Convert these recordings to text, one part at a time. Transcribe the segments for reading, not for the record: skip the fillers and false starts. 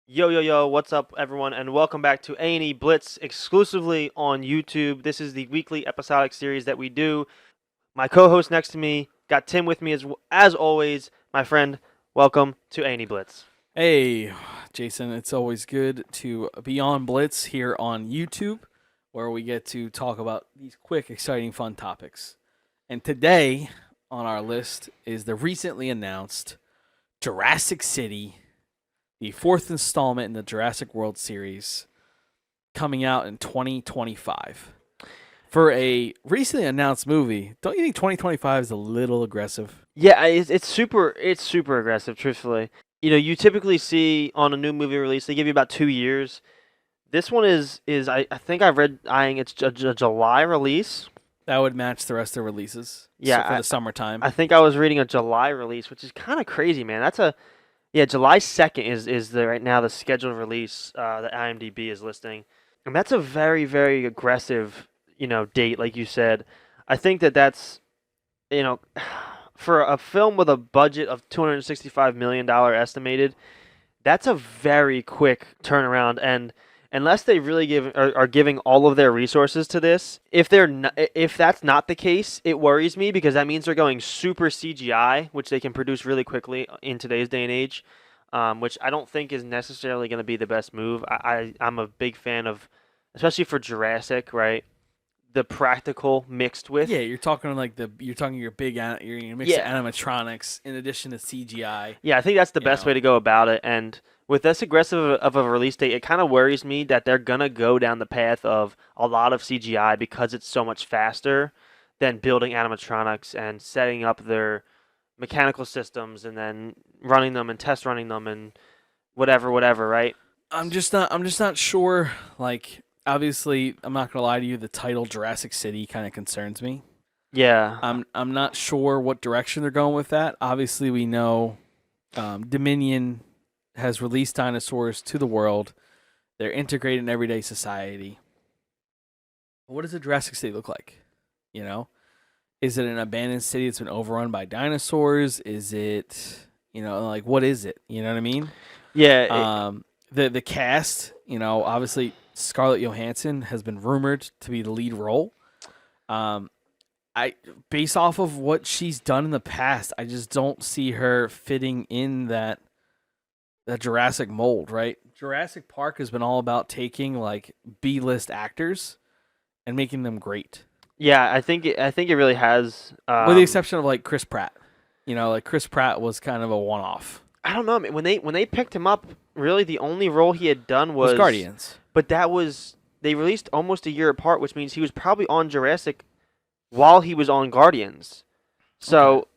Yo, yo, yo, what's up, everyone, and welcome back to A&E Blitz exclusively on YouTube. This is the weekly episodic series that we do. My co-host next to me, got Tim with me as always. My friend, welcome to A&E Blitz. Hey, Jason, it's always good to be on Blitz here on YouTube, where we get to talk about these quick, exciting, fun topics. And today on our list is the recently announced Jurassic City, the fourth installment in the Jurassic World series, coming out in 2025. For a recently announced movie, don't you think 2025 is a little aggressive? Yeah, it's super aggressive, truthfully. You know, you typically see on a new movie release, they give you about 2 years. This one is I think I've read eyeing it's a July release. That would match the rest of the releases. Yeah, For the summertime. I think I was reading a July release, which is kind of crazy, man. July 2nd is the right now the scheduled release that IMDb is listing. And that's a very, very aggressive, date, like you said. I think that's, you know, for a film with a budget of $265 million estimated, that's a very quick turnaround. And unless they really are giving all of their resources to this, if that's not the case, it worries me because that means they're going super CGI, which they can produce really quickly in today's day and age, which I don't think is necessarily going to be the best move. I'm a big fan of, especially for Jurassic, right? The practical mixed with. Yeah, you're talking your mix of animatronics in addition to CGI. Yeah, I think that's the best way to go about it. And with this aggressive of a release date, it kind of worries me that they're gonna go down the path of a lot of CGI because it's so much faster than building animatronics and setting up their mechanical systems and then running them and test running them and whatever, right? I'm just not sure. Like, obviously, I'm not gonna lie to you. The title Jurassic City kind of concerns me. Yeah. I'm not sure what direction they're going with that. Obviously, we know Dominion has released dinosaurs to the world. They're integrated in everyday society. What does a Jurassic City look like? You know, is it an abandoned city that's been overrun by dinosaurs? Is it, like, what is it? You know what I mean? Yeah. The cast, obviously Scarlett Johansson has been rumored to be the lead role. Based off of what she's done in the past, I just don't see her fitting in that Jurassic mold, right? Jurassic Park has been all about taking like B-list actors and making them great. Yeah, I think it really has. With the exception of like Chris Pratt. Like Chris Pratt was kind of a one-off. I don't know. I mean, when they picked him up, really the only role he had done was Guardians. But they released almost a year apart, which means he was probably on Jurassic while he was on Guardians. So,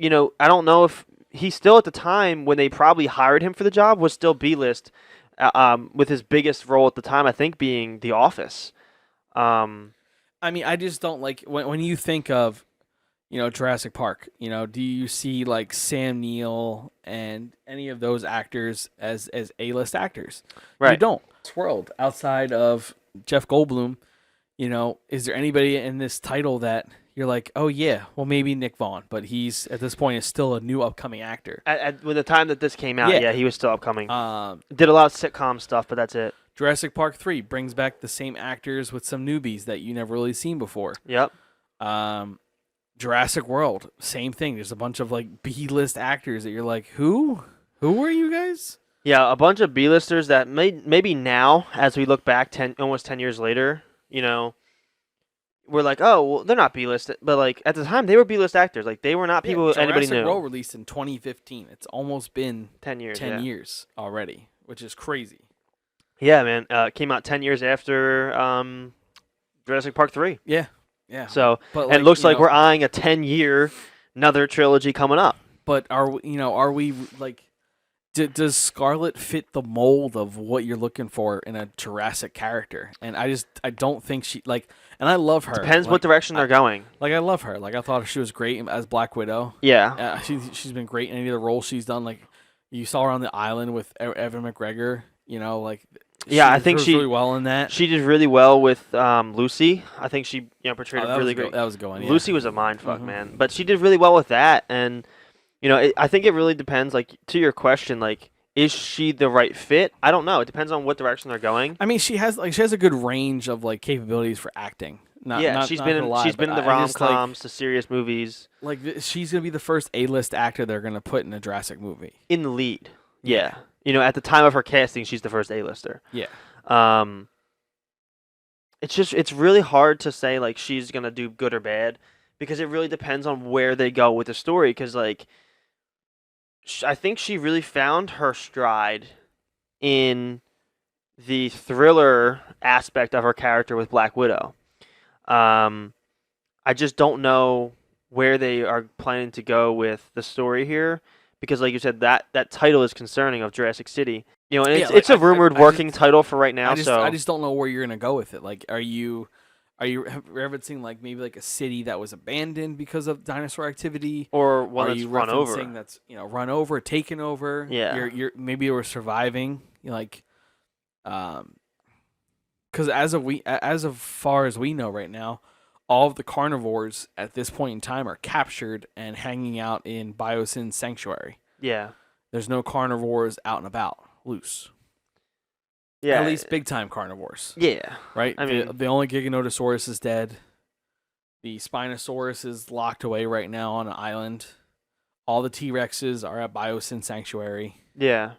Okay. I don't know if he still at the time when they probably hired him for the job was still B-list, with his biggest role at the time I think being The Office. I mean, I just don't like when you think of, Jurassic Park. Do you see like Sam Neill and any of those actors as A-list actors? Right. You don't. This world outside of Jeff Goldblum, is there anybody in this title that you're like, oh yeah, well maybe Nick Vaughn, but he's at this point is still a new upcoming actor. At the time that this came out, yeah, he was still upcoming. Did a lot of sitcom stuff, but that's it. Jurassic Park 3 brings back the same actors with some newbies that you never really seen before. Yep. Jurassic World, same thing. There's a bunch of like B-list actors that you're like, who are you guys? Yeah, a bunch of B-listers that maybe now, as we look back almost 10 years later, we're like, oh, well, they're not B-list, but like at the time they were B-list actors. Like they were not people anybody knew. Jurassic World released in 2015. It's almost been 10 years. 10 years already, which is crazy. Yeah, man. It came out 10 years after Jurassic Park 3. Yeah. So, and it looks like we're eyeing a 10-year another trilogy coming up. But are we like, does Scarlett fit the mold of what you're looking for in a Jurassic character? And I don't think she and I love her. Depends what direction they're going. Like I love her. Like I thought she was great as Black Widow. Yeah. She's been great in any of the roles she's done. Like you saw her on the island with Evan McGregor. Yeah, I think she did really well in that. She did really well with Lucy. I think she portrayed it really great. That was going. Yeah. Lucy was a mindfuck, man. But she did really well with that, and I think it really depends. Like to your question, like Is she the right fit? I don't know. It depends on what direction they're going. I mean, she has a good range of like capabilities for acting. Not Yeah, not not gonna lie, she's but been in the I rom just like coms, the serious movies, she's gonna be the first A-list actor they're gonna put in a Jurassic movie. in the lead. Yeah, Yeah, at the time of her casting, she's the first A-lister. yeah. Um, it's really hard to say like she's gonna do good or bad because it really depends on where they go with the story. Because like I think she really found her stride in the thriller aspect of her character with Black Widow. Um, I just don't know where they are planning to go with the story here because, like you said, that title is concerning of Jurassic City. And Yeah, it's a rumored working title for right now. I just don't know where you're gonna go with it. Like, have you ever seen like maybe like a city that was abandoned because of dinosaur activity? or one Are that's you run over. referencing that's run over, taken over? Yeah. You're maybe you were surviving. Because as of far as we know right now, all of the carnivores at this point in time are captured and hanging out in Biosyn Sanctuary. Yeah. There's no carnivores out and about loose. Yeah. At least big time carnivores. Yeah. Right? I mean, the only Giganotosaurus is dead. The Spinosaurus is locked away right now on an island. All the T-Rexes are at Biosyn Sanctuary. yeah.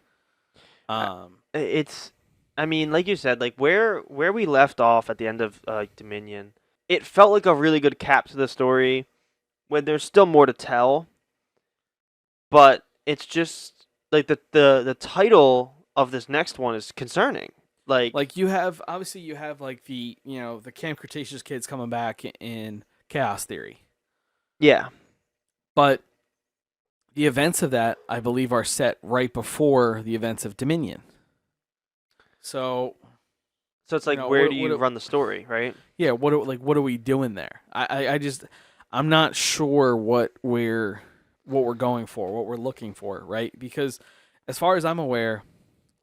It's, I mean, like you said, like where we left off at the end of Dominion, it felt like a really good cap to the story. When there's still more to tell, but it's just like the title of this next one is concerning. Like You have like the Camp Cretaceous kids coming back in Chaos Theory. yeah, But the events of that, I believe, are set right before the events of Dominion. So so it's like where do you run the story, right? yeah, what are we doing there? I'm not sure what we're going for, what we're looking for, right? Because as far as I'm aware,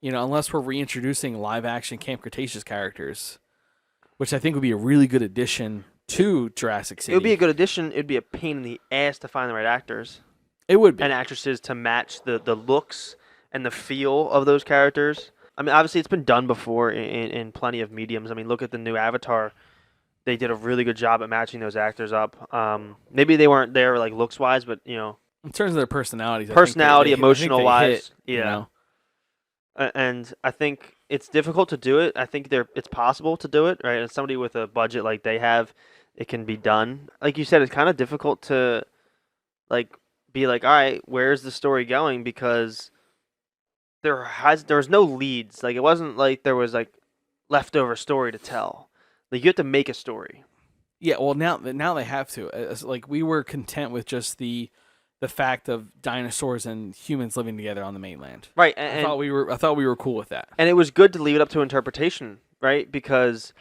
unless we're reintroducing live action Camp Cretaceous characters, which I think would be a really good addition to Jurassic City. It would be a good addition. It would be a pain in the ass to find the right actors It would be. and actresses to match the looks and the feel of those characters. I mean, obviously, it's been done before in plenty of mediums. I mean, look at the new Avatar. They did a really good job at matching those actors up. Maybe they weren't there like looks wise, but In terms of their personalities, personality, I think emotional they wise, hit, yeah. And I think it's difficult to do it. I think it's possible to do it, right? And somebody with a budget like they have, it can be done. Like you said, it's kind of difficult to like be like, all right, where's the story going? Because there was no leads. Like it wasn't like there was like leftover story to tell. Like you have to make a story. Yeah, well now they have to. Like we were content with just the fact of dinosaurs and humans living together on the mainland. Right, I thought we were cool with that. And it was good to leave it up to interpretation, right? Because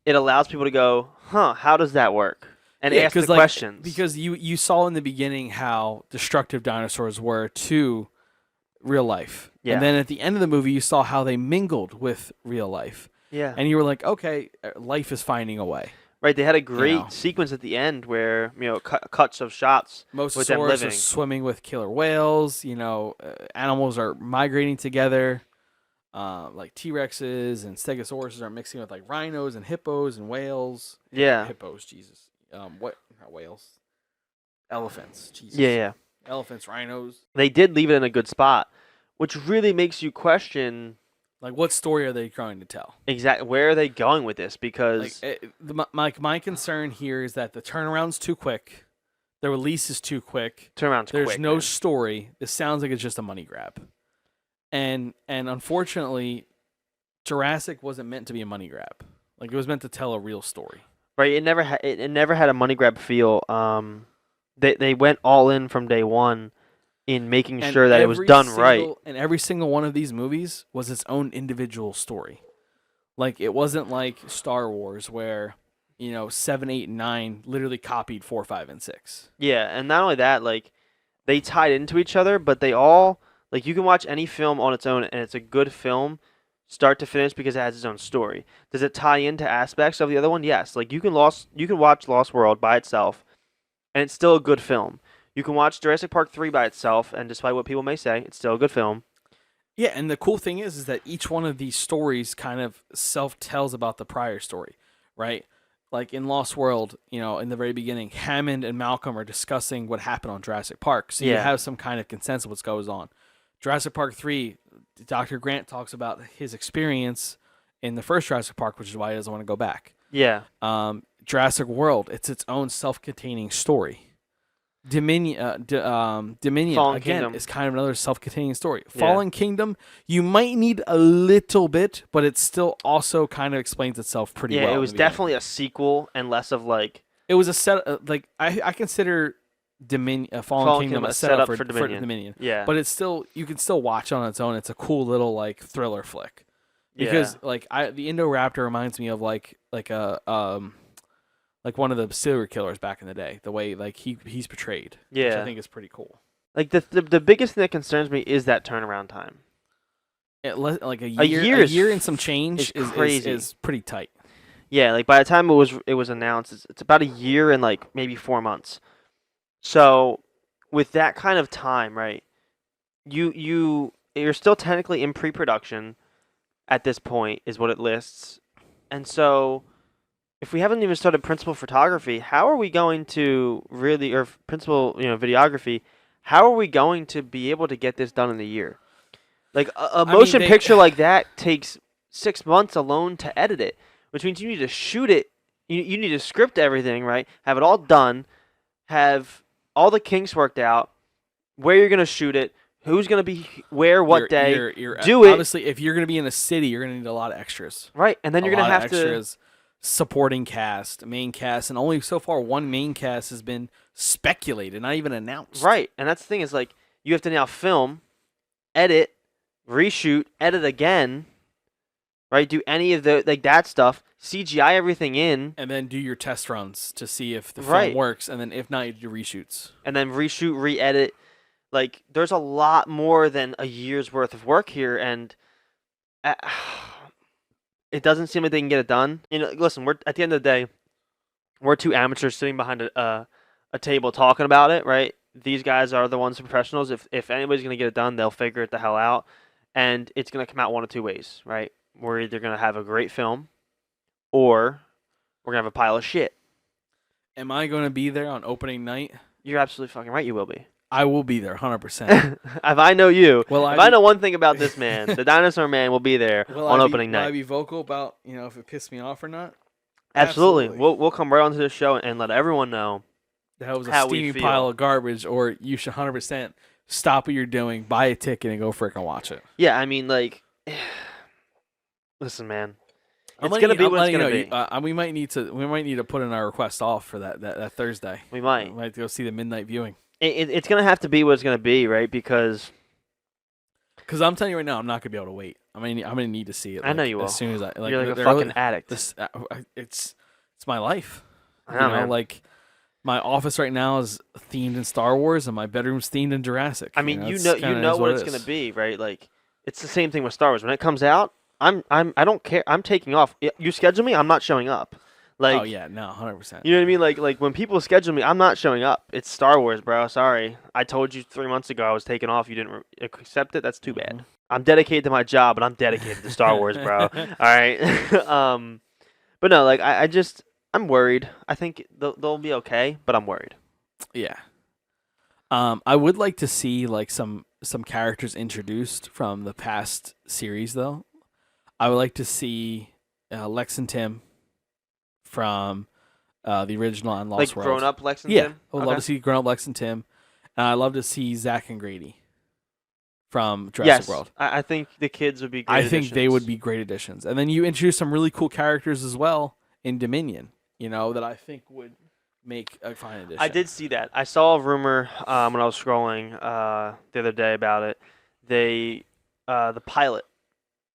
it allows people to go, "Huh, how does that work?" And ask the questions. Because you saw in the beginning how destructive dinosaurs were to real life. Yeah. And then at the end of the movie you saw how they mingled with real life. Yeah. And you were like, "Okay, life is finding a way." Right, they had a great sequence at the end where cuts of shots with them Mosasaurus living. are swimming with killer whales. Animals are migrating together. Like T-Rexes and Stegosauruses are mixing with like rhinos and hippos and whales. Yeah. Hippos, Jesus. What? Not whales. Elephants, Jesus. Yeah. Elephants, rhinos. They did leave it in a good spot, which really makes you question Like, what story are they trying to tell? exactly where are they going with this? Because My concern here is that the turnaround's too quick, the release is too quick. turnaround's There's quick. no Man. story. This sounds like it's just a money grab, and unfortunately, Jurassic wasn't meant to be a money grab. Like it was meant to tell a real story. Right, it never had a money grab feel. They went all in from day one in making sure that it was done right. And every single one of these movies was its own individual story. Like it wasn't like Star Wars where 7, 8, and 9 literally copied 4, 5, and 6. Yeah, and not only that, like they tied into each other, but they all like you can watch any film on its own and it's a good film start to finish because it has its own story. Does it tie into aspects of the other one? Yes. Like you can watch Lost World by itself and it's still a good film. You can watch Jurassic Park 3 by itself and despite what people may say, it's still a good film. Yeah, and the cool thing is that each one of these stories kind of self tells about the prior story, right? Like in Lost World, in the very beginning, Hammond and Malcolm are discussing what happened on Jurassic Park, so you Yeah. have some kind of consensus of what goes on. Jurassic Park 3, Dr. Grant talks about his experience in the first Jurassic Park, which is why he doesn't want to go back. Yeah. Jurassic World, it's its own self-containing story. Dominion Fallen again Kingdom. is kind of another self-containing story. Yeah. Fallen Kingdom, you might need a little bit, but it still also kind of explains itself pretty Yeah, well. it in was the beginning. definitely a sequel and less of like It was a set like I consider Dominion Fallen Kingdom a setup for Dominion, Yeah. but it's still you can still watch on its own. It's a cool little like thriller flick because Yeah. like the Indoraptor reminds me of like one of the serial killers back in the day. The way like he's portrayed, which I Yeah. think is pretty cool. Like the biggest thing that concerns me is that turnaround time. Like A year a is year and some change is crazy. is pretty tight. Yeah, like by the time it was announced, it's about a year and like maybe 4 months. So with that kind of time, right? You're still technically in pre-production at this point, is what it lists. And so if we haven't even started principal photography, how are we going to really, or principal, videography, how are we going to be able to get this done in a year? Like a I mean, motion they picture like that takes 6 months alone to edit it, which means you need to shoot it. You need to script everything, right? Have it all done, have all the kinks worked out, where you're gonna shoot it, who's gonna be where, what day, do it Obviously, if you're going to be in a city, you're going to need a lot of extras. right, and then A you're gonna lot of have to extras, supporting cast, main cast, and only so far one main cast has been speculated, not even announced. right, and that's the thing is like you have to now film, edit, reshoot, edit again, right? Do any of the like that stuff, CGI everything in, And then do your test runs to see if the film Right. works, and then if not, you do reshoots. and then reshoot, re-edit. Like there's a lot more than a year's worth of work here, and uh, it doesn't seem like they can get it done. Listen, we're at the end of the day, we're two amateurs sitting behind a table talking about it, right? These guys are the ones who are professionals. If anybody's gonna get it done, they'll figure it the hell out, and it's gonna come out one of two ways, right? We're either gonna have a great film, or we're gonna have a pile of shit. Am I going to be there on opening night? You're absolutely fucking right. You will be. I will be there, 100%. If I know you, Will if I I be- know one thing about this man, the dinosaur man will be there on opening Will I night. be vocal about if it pissed me off or not? Absolutely. Absolutely. We'll come right onto the show and let everyone know. That was a how we steaming feel. pile of garbage, or you should 100% stop what you're doing, buy a ticket, and go freaking watch it. Yeah, I mean, like, listen, man, I'm it's letting gonna you- be I'm what it's letting gonna you know, be. we might need to put in our request off for that Thursday. We might. We might go see the midnight viewing. It's gonna have to be what it's gonna be, right? Because Because I'm telling you right now, I'm not gonna be able to wait. I'm gonna need to see it. I know like, you will. as soon as I like. you're like a they're fucking really- addict. This it's my life. I know, man. Like my office right now is themed in Star Wars, and my bedroom's themed in Jurassic. I mean, it's you kinda know is what it it's is. gonna be, right? Like, it's the same thing with Star Wars. When it comes out, I don't care. I'm taking off. You schedule me, I'm not showing up. Like, Oh yeah, no, 100%. you know what I mean? Like when people schedule me, I'm not showing up. It's Star Wars, bro. Sorry. I told you 3 months ago I was taking off. You didn't accept it. That's too bad. Mhm. I'm dedicated to my job, but I'm dedicated to Star Wars, bro. All right. But no, like I'm worried. I think they'll be okay, but I'm worried. Yeah. I would like to see like some characters introduced from the past series though. I would like to see Lex and Tim from the original and Lost Like World. grown up Lex and Yeah, Tim? I would love to see grown up Lex and Tim. And I'd love to see Zach and Grady from Jurassic Yes, World. I think the kids would be great I think they additions. would be great additions. And then you introduce some really cool characters as well in Dominion, that I think would make a fine addition. I did see that. I saw a rumor when I was scrolling the other day about it. The pilot,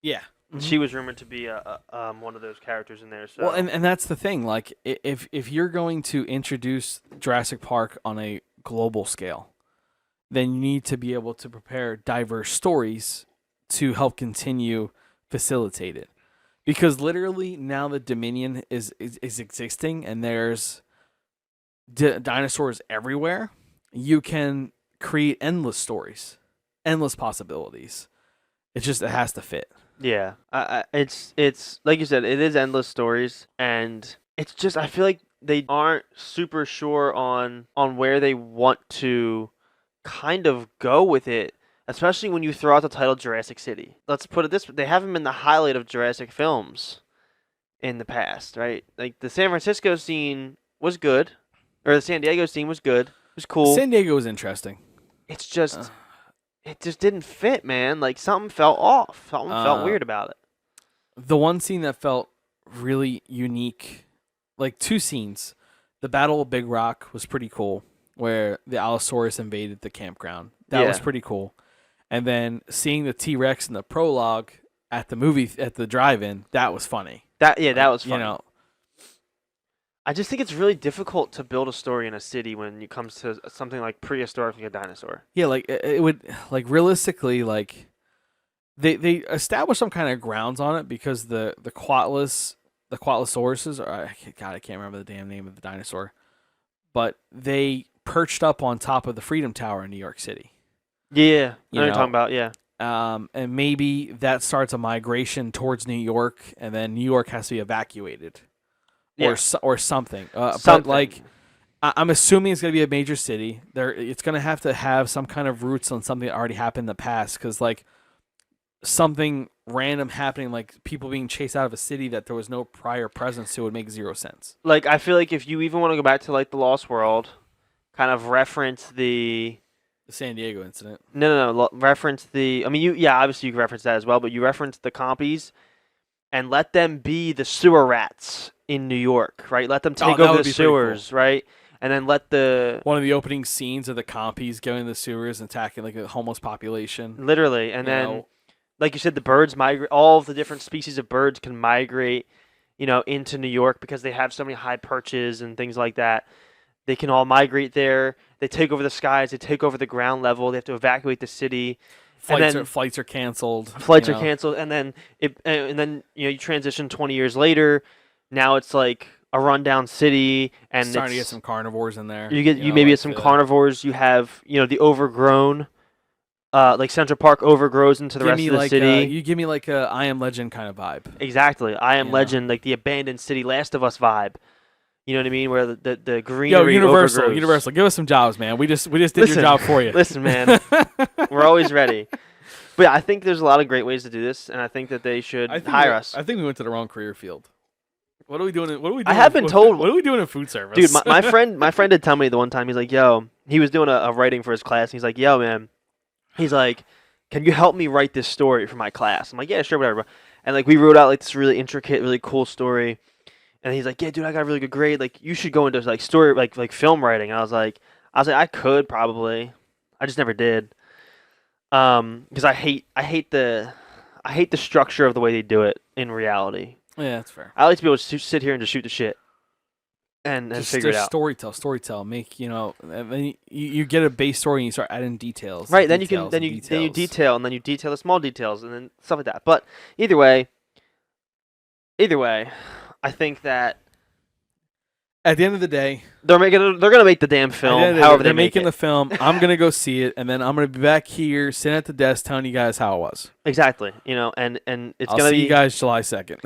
Yeah. she was rumored to be one of those characters in there. So Well, and that's the thing. Like, if you're going to introduce Jurassic Park on a global scale, then you need to be able to prepare diverse stories to help continue facilitate it. Because literally now the Dominion is existing and there's dinosaurs everywhere, you can create endless stories, endless possibilities. It has to fit. Yeah, it's like you said, it is endless stories, and it's just I feel like they aren't super sure on where they want to kind of go with it, especially when you throw out the title Jurassic City. Let's put it this way: they haven't been the highlight of Jurassic films in the past, right? Like the San Francisco scene was good, or the San Diego scene was good, it was cool. San Diego was interesting. It's just it just didn't fit, man. Like something felt off. Something felt Uh, weird about it. the one scene that felt really unique, like two scenes. The Battle of Big Rock was pretty cool, where the Allosaurus invaded the campground. That was Yeah. pretty cool. And then seeing the T-Rex in the prologue at the drive-in, that was funny. That was You funny. know, I just think it's really difficult to build a story in a city when it comes to something like prehistoric like a dinosaur. yeah, like it would, like realistically, like they established some kind of grounds on it because the Quatlosauruses, God, I can't remember the damn name of the dinosaur, but they perched up on top of the Freedom Tower in New York City. Yeah, I know You what you're talking about. Yeah, And maybe that starts a migration towards New York, and then New York has to be evacuated, Yeah. or something. But something. like, I'm assuming it's going to be a major city. It's going to have some kind of roots on something that already happened in the past, because like something random happening, like people being chased out of a city that there was no prior presence to, would make zero sense. Like I feel like if you even want to go back to like the Lost World, kind of reference the The San Diego incident. reference the. I mean, obviously you can reference that as well, but you reference the compies and let them be the sewer rats in New York, right? Let them take that over would the be pretty cool. sewers, right? And then let the One of the opening scenes of the compies going in the sewers and attacking like a homeless population. literally, and You then know, like you said, the birds migrate. All of the different species of birds can migrate, into New York because they have so many high perches and things like that. They can all migrate there. They take over the skies. They take over the ground level. They have to evacuate the city. flights are canceled. Flights are canceled, and then you transition 20 years later. Now it's like a rundown city, and Starting to get some carnivores in there. you maybe get some carnivores. You have the overgrown. Like Central Park overgrows into the rest of the city. You give me like a I Am Legend kind of vibe. Exactly, I Am Yeah. Legend, like the abandoned city, Last of Us vibe. You know what I mean? Where the greenery Universal, overgrows. give us some jobs, man. We just did Listen, your job for you. Listen, man, we're always ready. But yeah, I think there's a lot of great ways to do this, and I think that they should hire us. I think we went to the wrong career field. What are we doing? I have been told. What are we doing in food service, Dude, my friend did tell me the one time. He's like, "Yo," he was doing a writing for his class. And he's like, "Yo, man," he's like, "Can you help me write this story for my class?" I'm like, "Yeah, sure, whatever." And like we wrote out like this really intricate, really cool story. And he's like, "Yeah, dude, I got a really good grade. Like, you should go into like story, like film writing." And I was like, I could probably, I just never did. Because I hate the structure of the way they do it in reality. Yeah, that's fair. I like to be able to sit here and just shoot the shit, and figure it out. Storytell. Make and then you get a base story and you start adding details. Right, then you detail, and then you detail the small details, and then stuff like that. But either way, I think that at the end of the day, they're gonna make the damn film. However they're they make making it. the film. I'm gonna go see it, and then I'm gonna be back here sitting at the desk telling you guys how it was. Exactly, and it's I'll gonna see be you guys July 2nd.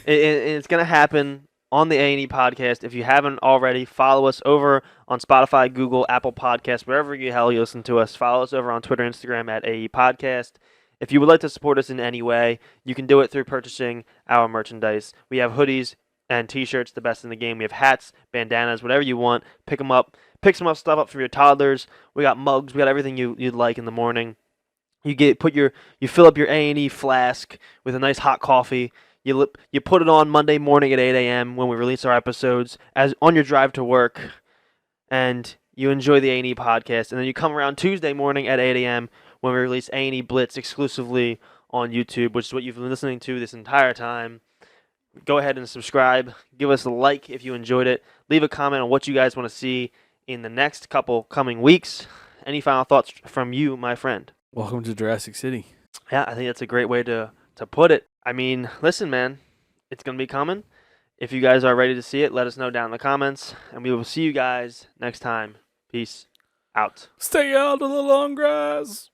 it's gonna happen on the A&E podcast. If you haven't already, follow us over on Spotify, Google, Apple Podcasts, wherever you hell you listen to us. Follow us over on Twitter, Instagram at AE Podcast. If you would like to support us in any way, you can do it through purchasing our merchandise. We have hoodies and t-shirts, the best in the game. We have hats, bandanas, whatever you want. Pick them up. Pick some stuff up for your toddlers. We got mugs. We got everything you'd like in the morning. You fill up your A&E flask with a nice hot coffee. You put it on Monday morning at 8 a.m. when we release our episodes as on your drive to work, and you enjoy the A&E podcast. And then you come around Tuesday morning at 8 a.m. when we release A&E Blitz exclusively on YouTube, which is what you've been listening to this entire time. Go ahead and subscribe. Give us a like if you enjoyed it. Leave a comment on what you guys want to see in the next couple coming weeks. Any final thoughts from you, my friend? Welcome to Jurassic City. Yeah, I think that's a great way to put it. I mean, listen, man, it's going to be coming. If you guys are ready to see it, let us know down in the comments, and we will see you guys next time. Peace out. Stay out of the long grass.